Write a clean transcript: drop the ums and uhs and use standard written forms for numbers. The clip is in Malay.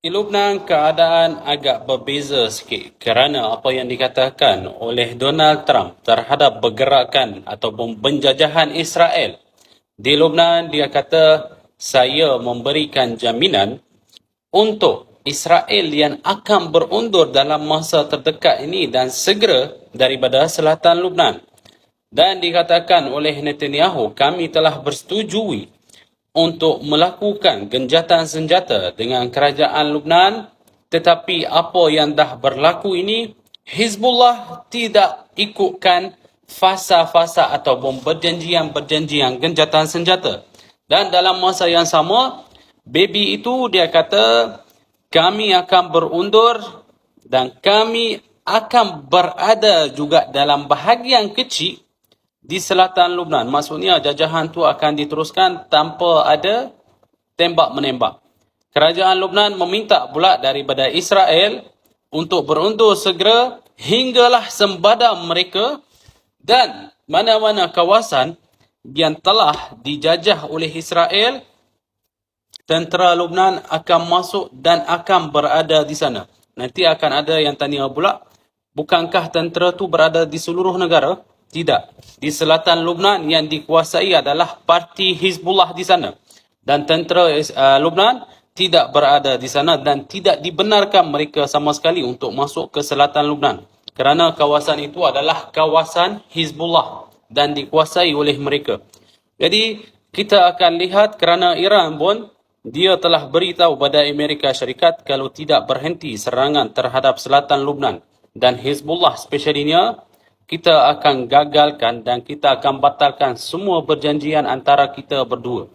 Di Lubnan keadaan agak berbeza sikit kerana apa yang dikatakan oleh Donald Trump terhadap pergerakan ataupun penjajahan Israel. Di Lubnan dia kata saya memberikan jaminan untuk Israel yang akan berundur dalam masa terdekat ini dan segera daripada selatan Lubnan. Dan dikatakan oleh Netanyahu, kami telah bersetujui untuk melakukan genjatan senjata dengan kerajaan Lubnan, tetapi apa yang dah berlaku ini, Hizbullah tidak ikutkan fasa-fasa ataupun perjanjian-perjanjian genjatan senjata. Dan dalam masa yang sama, baby itu dia kata, kami akan berundur dan kami akan berada juga dalam bahagian kecil di selatan Lubnan. Maksudnya jajahan tu akan diteruskan tanpa ada tembak-menembak. Kerajaan Lubnan meminta pula daripada Israel untuk berundur segera hinggalah sembada mereka dan mana-mana kawasan yang telah dijajah oleh Israel, tentera Lubnan akan masuk dan akan berada di sana. Nanti akan ada yang tanya pula, bukankah tentera tu berada di seluruh negara? Tidak. Di selatan Lubnan yang dikuasai adalah parti Hizbullah di sana. Dan tentera Lubnan tidak berada di sana dan tidak dibenarkan mereka sama sekali untuk masuk ke selatan Lubnan. Kerana kawasan itu adalah kawasan Hizbullah dan dikuasai oleh mereka. Jadi kita akan lihat kerana Iran pun dia telah beritahu pada Amerika Syarikat kalau tidak berhenti serangan terhadap selatan Lubnan dan Hizbullah spesialnya, kita akan gagalkan dan kita akan batalkan semua perjanjian antara kita berdua.